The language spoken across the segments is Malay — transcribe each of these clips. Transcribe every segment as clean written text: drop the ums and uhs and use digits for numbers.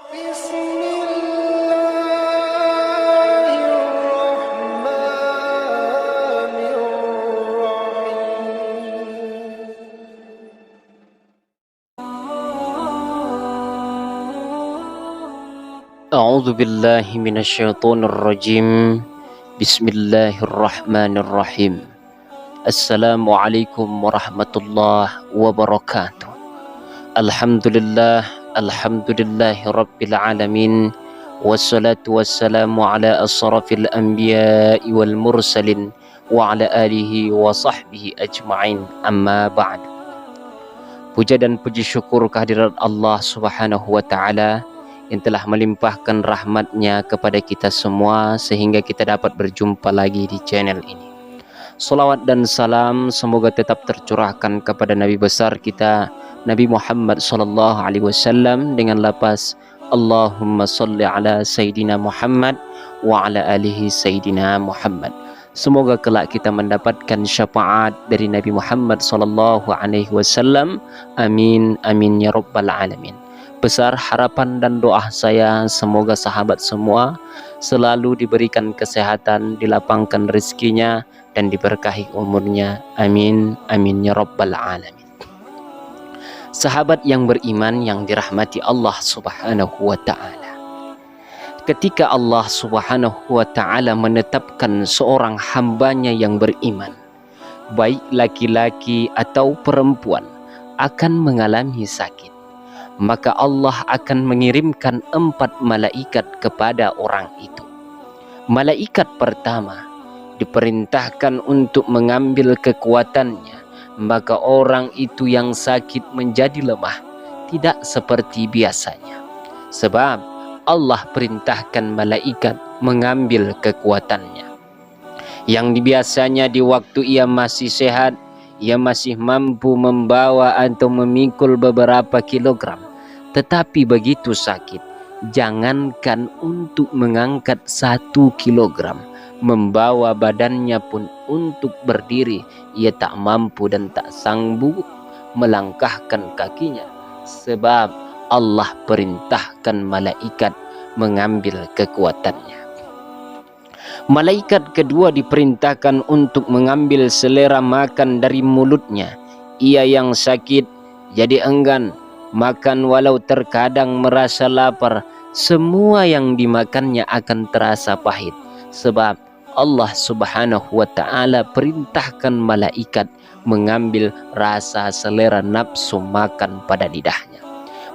A'udzu billahi minasyaitonir rajim. Bismillahirrahmanirrahim. Assalamualaikum warahmatullahi wabarakatuh. Alhamdulillahi rabbil alamin. Wassalatu wassalamu ala asrafil anbiya'i wal mursalin wa ala alihi wa sahbihi ajma'in. Amma ba'd. Puja dan puji syukur kehadirat Allah Subhanahu wa taala yang telah melimpahkan rahmatnya kepada kita semua sehingga kita dapat berjumpa lagi di channel ini. Salawat dan salam semoga tetap tercurahkan kepada Nabi besar kita Nabi Muhammad sallallahu alaihi wasallam dengan lafaz Allahumma salli ala Sayyidina Muhammad wa ala alihi Sayyidina Muhammad. Semoga kelak kita mendapatkan syafaat dari Nabi Muhammad sallallahu alaihi wasallam. Amin amin ya rabbal alamin. Besar harapan dan doa saya semoga sahabat semua selalu diberikan kesehatan, dilapangkan rezekinya dan diberkahi umurnya. Amin amin ya rabbal alamin. Sahabat yang beriman yang dirahmati Allah Subhanahu wa taala. Ketika Allah Subhanahu wa taala menetapkan seorang hambanya yang beriman, baik laki-laki atau perempuan, akan mengalami sakit, maka Allah akan mengirimkan 4 malaikat kepada orang itu. Malaikat pertama diperintahkan untuk mengambil kekuatannya, maka orang itu yang sakit menjadi lemah, tidak seperti biasanya. Sebab Allah perintahkan malaikat mengambil kekuatannya. Yang biasanya di waktu ia masih sehat, ia masih mampu membawa atau memikul beberapa kilogram. Tetapi begitu sakit, jangankan untuk mengangkat 1 kilogram, membawa badannya pun untuk berdiri, ia tak mampu dan tak sanggup melangkahkan kakinya. Sebab Allah perintahkan malaikat mengambil kekuatannya. Malaikat kedua diperintahkan untuk mengambil selera makan dari mulutnya. Ia yang sakit jadi enggan makan, walau terkadang merasa lapar, semua yang dimakannya akan terasa pahit. Sebab Allah Subhanahu wa taala perintahkan malaikat mengambil rasa selera nafsu makan pada lidahnya.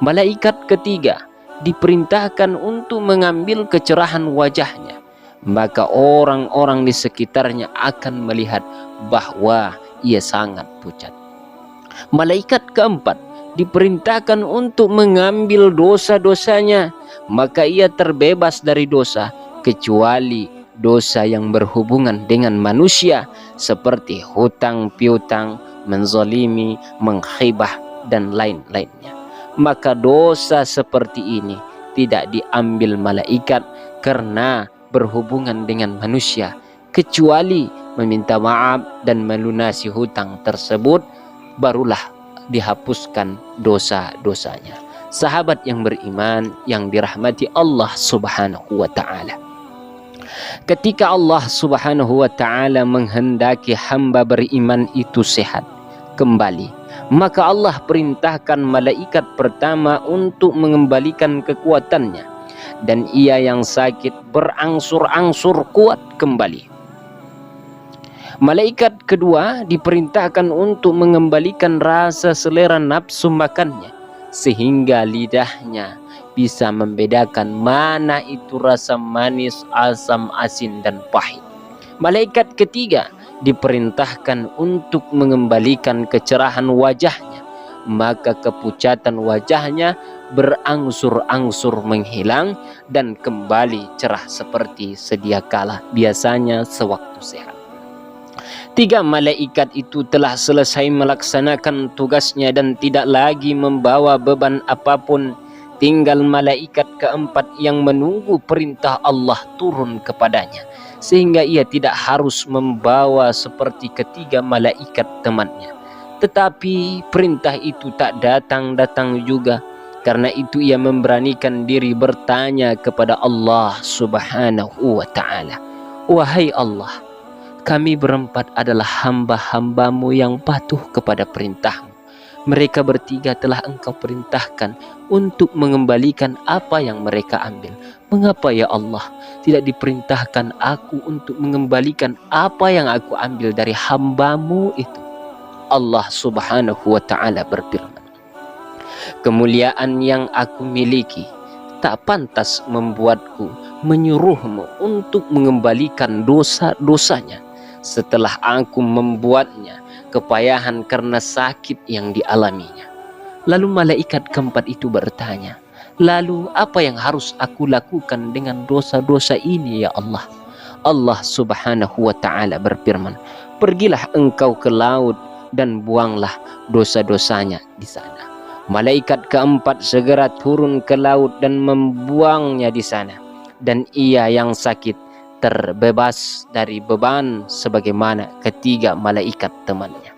Malaikat ketiga diperintahkan untuk mengambil kecerahan wajahnya, maka orang-orang di sekitarnya akan melihat bahwa ia sangat pucat. Malaikat keempat diperintahkan untuk mengambil dosa-dosanya, maka ia terbebas dari dosa kecuali dosa yang berhubungan dengan manusia seperti hutang piutang, menzalimi, menghibah dan lain-lainnya. Maka dosa seperti ini tidak diambil malaikat karena berhubungan dengan manusia, kecuali meminta maaf dan melunasi hutang tersebut, barulah dihapuskan dosa-dosanya. Sahabat yang beriman yang dirahmati Allah Subhanahu wa taala. Ketika Allah Subhanahu wa taala menghendaki hamba beriman itu sehat kembali, maka Allah perintahkan malaikat pertama untuk mengembalikan kekuatannya, dan ia yang sakit berangsur-angsur kuat kembali. Malaikat kedua diperintahkan untuk mengembalikan rasa selera nafsu makannya, sehingga lidahnya bisa membedakan mana itu rasa manis, asam, asin, dan pahit. Malaikat ketiga diperintahkan untuk mengembalikan kecerahan wajahnya, maka kepucatan wajahnya berangsur-angsur menghilang dan kembali cerah seperti sedia kala, biasanya sewaktu sehat. 3 malaikat itu telah selesai melaksanakan tugasnya dan tidak lagi membawa beban apapun. Tinggal malaikat keempat yang menunggu perintah Allah turun kepadanya, sehingga ia tidak harus membawa seperti ketiga malaikat temannya. Tetapi perintah itu tak datang-datang juga. Karena itu ia memberanikan diri bertanya kepada Allah Subhanahu wa ta'ala, wahai Allah, kami berempat adalah hamba-hambamu yang patuh kepada perintahmu. Mereka bertiga telah engkau perintahkan untuk mengembalikan apa yang mereka ambil. Mengapa ya Allah tidak diperintahkan aku untuk mengembalikan apa yang aku ambil dari hambamu itu? Allah Subhanahu wa ta'ala berfirman, kemuliaan yang aku miliki tak pantas membuatku menyuruhmu untuk mengembalikan dosa-dosanya setelah aku membuatnya kepayahan karena sakit yang dialaminya. Lalu malaikat keempat itu bertanya, lalu apa yang harus aku lakukan dengan dosa-dosa ini ya Allah? Allah Subhanahu wa ta'ala berfirman, pergilah engkau ke laut dan buanglah dosa-dosanya di sana. Malaikat keempat segera turun ke laut dan membuangnya di sana, dan ia yang sakit terbebas dari beban sebagaimana ketiga malaikat temannya.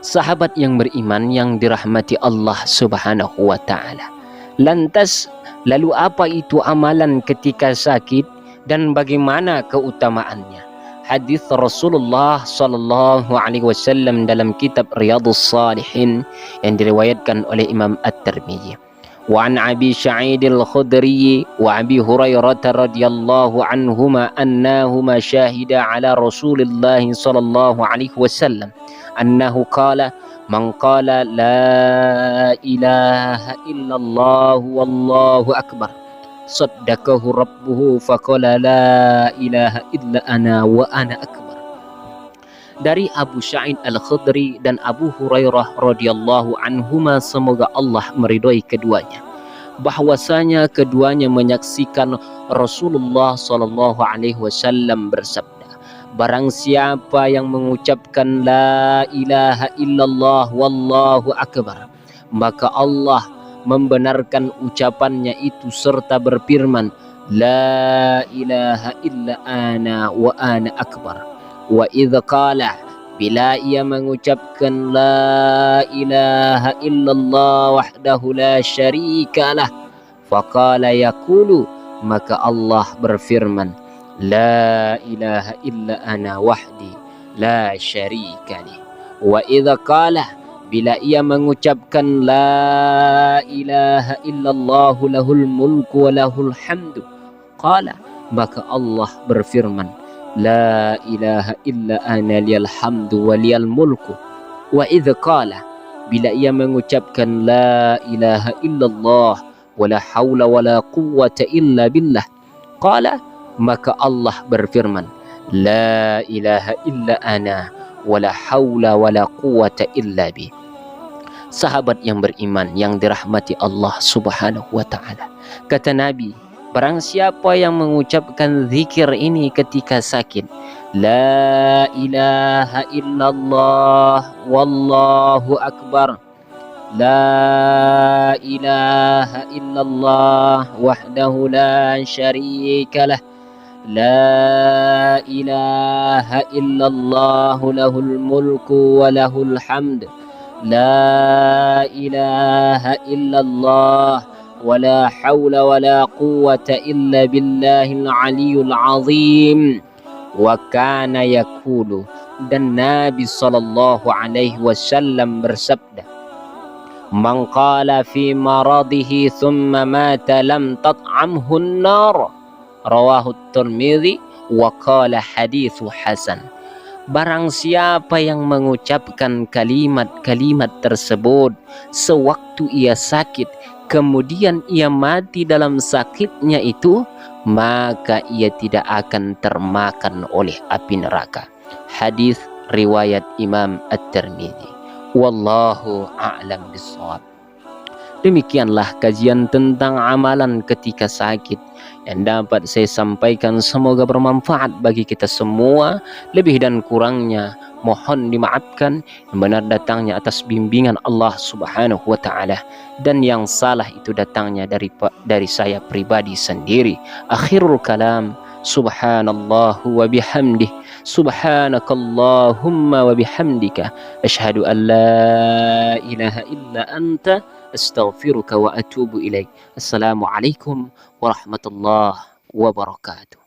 Sahabat yang beriman yang dirahmati Allah Subhanahu wa ta'ala, lantas lalu apa itu amalan ketika sakit dan bagaimana keutamaannya? Hadis Rasulullah sallallahu alaihi wasallam dalam kitab Riyadhus Shalihin yang diriwayatkan oleh Imam At-Tirmidzi. وعن أبي سعيد الخدري وأبي هريرة رضي الله عنهما أنهما شاهدا على رسول الله صلى الله عليه وسلم أنه قال من قال لا إله إلا الله والله أكبر صدقه ربه فقال لا إله إلا أنا وأنا أكبر. Dari Abu Sa'id Al-Khudri dan Abu Hurairah radhiyallahu anhuma, semoga Allah meridhai keduanya, bahwasanya keduanya menyaksikan Rasulullah sallallahu alaihi wasallam bersabda, barang siapa yang mengucapkan la ilaha illallah wallahu akbar, maka Allah membenarkan ucapannya itu serta berfirman, la ilaha illa ana wa ana akbar. Wa idza qala, bila ia mengucapkan la ilaha illallah wahdahu la syarika lah, faqala yaqulu, maka Allah berfirman, la ilaha illa ana wahdi la syarika li. Wa idza qala, bila ia mengucapkan la ilaha illallah lahul mulku wa lahul hamdu, qala, maka Allah berfirman, la ilaha illa ana liyal hamdu wa liyal mulku. Wa idza qala, bila ia mengucapkan la ilaha illallah wa la haula wa la quwwata illa billah, qala, maka Allah berfirman, la ilaha illa ana wa la haula wa la quwwata illa bi. Sahabat yang beriman yang dirahmati Allah Subhanahu wa ta'ala, kata Nabi, barang siapa yang mengucapkan zikir ini ketika sakit, la ilaha illallah wallahu akbar, la ilaha illallah wahdahu la syarika lah, la ilaha illallah lahul mulku wa lahul hamd, la ilaha illallah ولا حول ولا قوة إلا بالله العلي العظيم. وكان يقول, dan Nabi sallallahu alaihi wasallam bersabda, man qala fi maradihi thumma mata lam tat'amhu an-nar, rawahu at-Tirmidzi wa qala haditsu hasan. Barang siapa yang mengucapkan kalimat-kalimat tersebut sewaktu ia sakit, kemudian ia mati dalam sakitnya itu, maka ia tidak akan termakan oleh api neraka. Hadis riwayat Imam At-Tirmidzi. Wallahu a'lam bishawab. Demikianlah kajian tentang amalan ketika sakit yang dapat saya sampaikan. Semoga bermanfaat bagi kita semua. Lebih dan kurangnya mohon dimaafkan. Yang benar datangnya atas bimbingan Allah Subhanahu wa ta'ala, dan yang salah itu datangnya dari saya pribadi sendiri. Akhirul kalam, subhanallah wa bihamdih, subhanakallahumma wa bihamdika, asyhadu an la ilaha illa anta astaghfiruka wa atubu ilaik. Assalamualaikum warahmatullahi wabarakatuh.